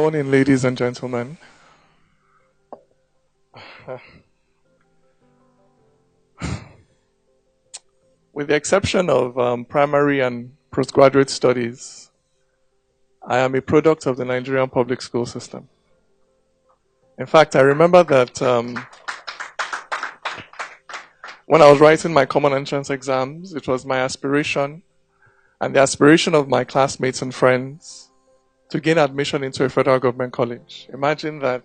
morning, ladies and gentlemen. With the exception of primary and postgraduate studies, I am a product of the Nigerian public school system. In fact, I remember that when I was writing my common entrance exams, it was my aspiration and the aspiration of my classmates and friends to gain admission into a federal government college. Imagine that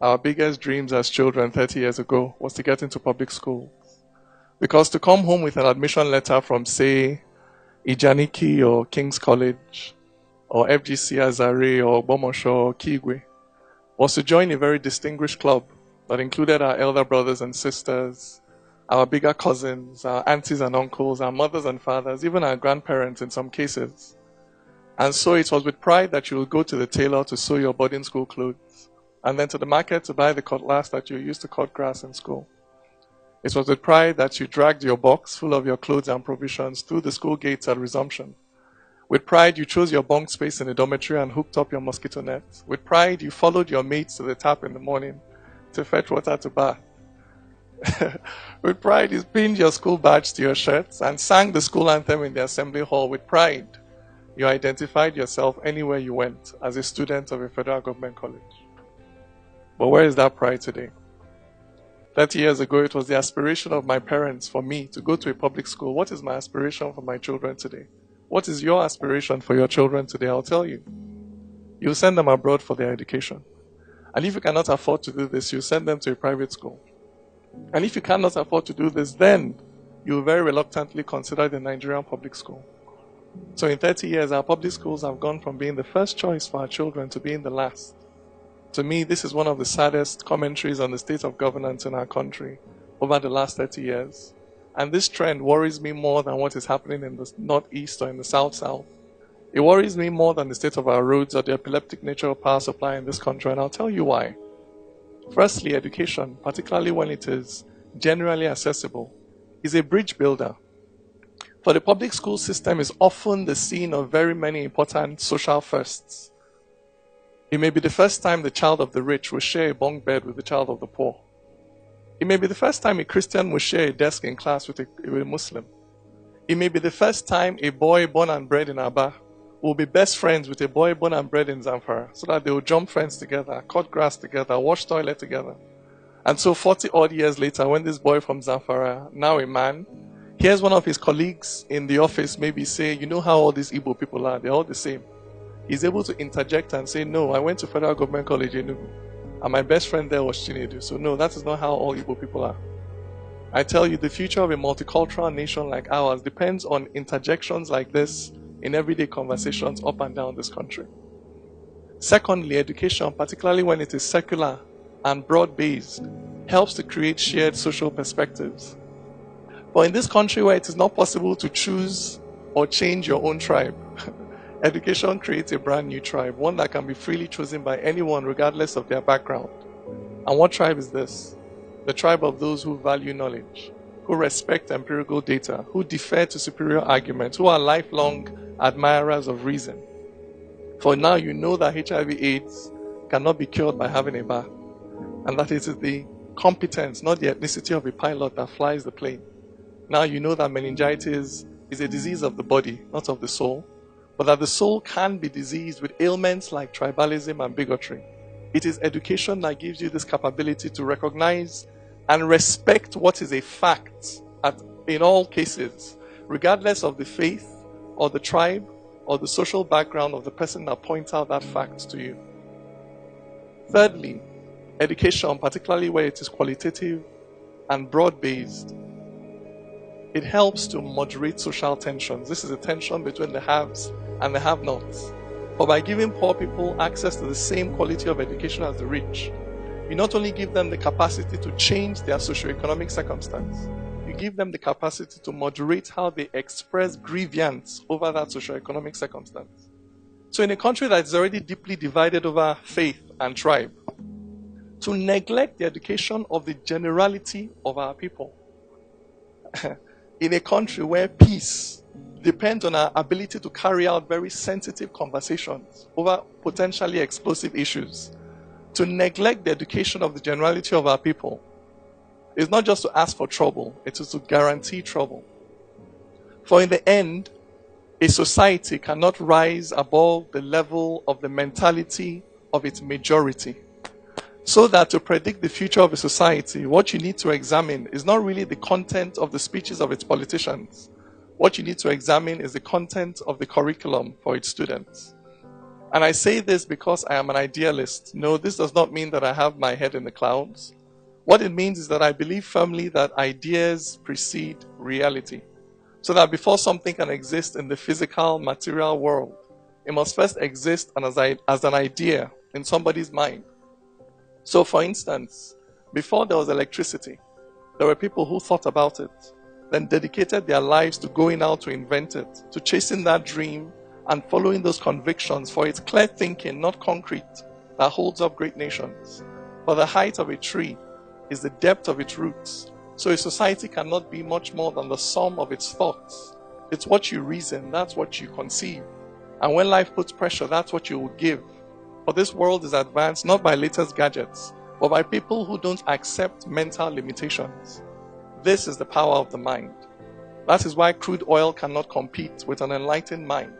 our biggest dreams as children 30 years ago was to get into public school. Because to come home with an admission letter from, say, Ijaniki or King's College, or FGC Azare or Bomosho or Kigwe, was to join a very distinguished club that included our elder brothers and sisters, our bigger cousins, our aunties and uncles, our mothers and fathers, even our grandparents in some cases. And so it was with pride that you will go to the tailor to sew your boarding school clothes, and then to the market to buy the cutlass that you used to cut grass in school. It was with pride that you dragged your box full of your clothes and provisions through the school gates at resumption. With pride, you chose your bunk space in the dormitory and hooked up your mosquito net. With pride, you followed your mates to the tap in the morning to fetch water to bath. With pride, you pinned your school badge to your shirts and sang the school anthem in the assembly hall. With pride, you identified yourself anywhere you went as a student of a federal government college. But where is that pride today? 30 years ago, it was the aspiration of my parents for me to go to a public school. What is my aspiration for my children today? What is your aspiration for your children today? I'll tell you. You send them abroad for their education. And if you cannot afford to do this, you send them to a private school. And if you cannot afford to do this, then you will very reluctantly consider the Nigerian public school. So in 30 years, our public schools have gone from being the first choice for our children to being the last. To me, this is one of the saddest commentaries on the state of governance in our country over the last 30 years. And this trend worries me more than what is happening in the northeast or in the south-south. It worries me more than the state of our roads or the epileptic nature of power supply in this country, and I'll tell you why. Firstly, education, particularly when it is generally accessible, is a bridge builder. For the public school system is often the scene of very many important social firsts. It may be the first time the child of the rich will share a bunk bed with the child of the poor. It may be the first time a Christian will share a desk in class with a Muslim. It may be the first time a boy born and bred in Aba will be best friends with a boy born and bred in Zamfara, so that they will jump fence together, cut grass together, wash toilet together. And so 40 odd years later, when this boy from Zamfara, now a man, hears one of his colleagues in the office maybe say, you know how all these Igbo people are, they're all the same. He's able to interject and say, no, I went to Federal Government College in Enugu, and my best friend there was Chinedu. So no, that is not how all Igbo people are. I tell you, the future of a multicultural nation like ours depends on interjections like this in everyday conversations up and down this country. Secondly, education, particularly when it is secular and broad-based, helps to create shared social perspectives. But in this country where it is not possible to choose or change your own tribe, education creates a brand new tribe, one that can be freely chosen by anyone regardless of their background. And what tribe is this? The tribe of those who value knowledge, who respect empirical data, who defer to superior arguments, who are lifelong admirers of reason. For now you know that HIV/AIDS cannot be cured by having a bath, and that it is the competence, not the ethnicity of a pilot that flies the plane. Now you know that meningitis is a disease of the body, not of the soul, but that the soul can be diseased with ailments like tribalism and bigotry. It is education that gives you this capability to recognize and respect what is a fact in all cases, regardless of the faith or the tribe or the social background of the person that points out that fact to you. Thirdly, education, particularly where it is qualitative and broad-based, it helps to moderate social tensions. This is a tension between the haves and the have-nots. For by giving poor people access to the same quality of education as the rich, you not only give them the capacity to change their socioeconomic circumstance, you give them the capacity to moderate how they express grievance over that socioeconomic circumstance. So in a country that is already deeply divided over faith and tribe, to neglect the education of the generality of our people, in a country where peace depend on our ability to carry out very sensitive conversations over potentially explosive issues. To neglect the education of the generality of our people is not just to ask for trouble, it is to guarantee trouble. For in the end, a society cannot rise above the level of the mentality of its majority. So that to predict the future of a society, what you need to examine is not really the content of the speeches of its politicians. What you need to examine is the content of the curriculum for its students. And I say this because I am an idealist. No, this does not mean that I have my head in the clouds. What it means is that I believe firmly that ideas precede reality. So that before something can exist in the physical, material world, it must first exist as an idea in somebody's mind. So for instance, before there was electricity, there were people who thought about it, then dedicated their lives to going out to invent it, to chasing that dream and following those convictions, for it's clear thinking, not concrete, that holds up great nations. For the height of a tree is the depth of its roots. So a society cannot be much more than the sum of its thoughts. It's what you reason, that's what you conceive. And when life puts pressure, that's what you will give. For this world is advanced not by latest gadgets, but by people who don't accept mental limitations. This is the power of the mind. That is why crude oil cannot compete with an enlightened mind.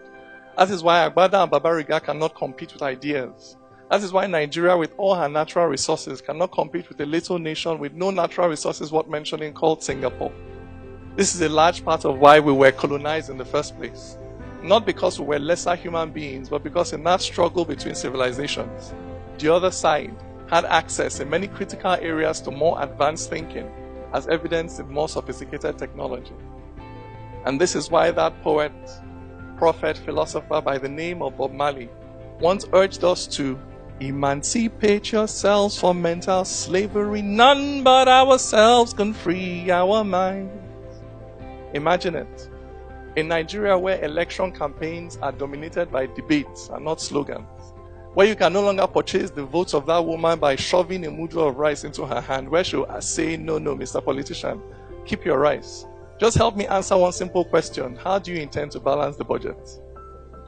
That is why Agbada and Babariga cannot compete with ideas. That is why Nigeria, with all her natural resources, cannot compete with a little nation with no natural resources worth mentioning called Singapore. This is a large part of why we were colonized in the first place. Not because we were lesser human beings, but because in that struggle between civilizations, the other side had access in many critical areas to more advanced thinking, as evidenced in more sophisticated technology. And this is why that poet, prophet, philosopher by the name of Bob Marley once urged us to emancipate yourselves from mental slavery. None but ourselves can free our minds. Imagine it. In Nigeria, where election campaigns are dominated by debates and not slogans, where you can no longer purchase the votes of that woman by shoving a mudu of rice into her hand, where she'll say, no, Mr. Politician, keep your rice. Just help me answer one simple question. How do you intend to balance the budget?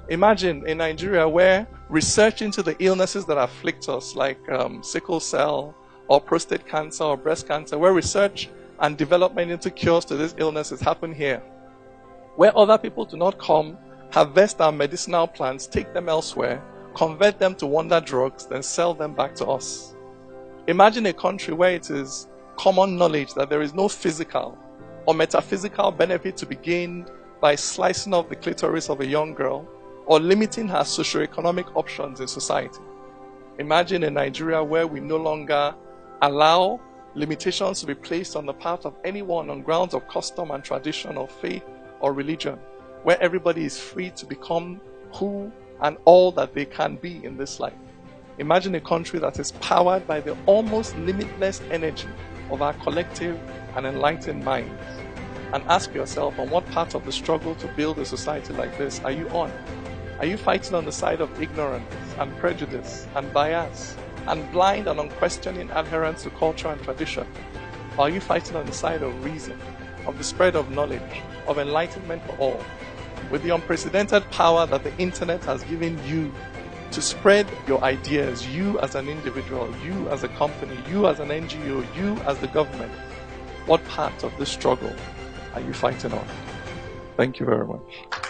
Imagine in Nigeria where research into the illnesses that afflict us, like sickle cell or prostate cancer or breast cancer, where research and development into cures to these illnesses happen here, where other people do not come, harvest our medicinal plants, take them elsewhere, convert them to wonder drugs, then sell them back to us. Imagine a country where it is common knowledge that there is no physical or metaphysical benefit to be gained by slicing off the clitoris of a young girl or limiting her socioeconomic options in society. Imagine a Nigeria where we no longer allow limitations to be placed on the part of anyone on grounds of custom and tradition or faith or religion, where everybody is free to become who and all that they can be in this life. Imagine a country that is powered by the almost limitless energy of our collective and enlightened minds. And ask yourself, on what part of the struggle to build a society like this are you on? Are you fighting on the side of ignorance and prejudice and bias and blind and unquestioning adherence to culture and tradition? Or are you fighting on the side of reason, of the spread of knowledge, of enlightenment for all, with the unprecedented power that the internet has given you to spread your ideas, you as an individual, you as a company, you as an NGO, you as the government? What part of this struggle are you fighting on? Thank you very much.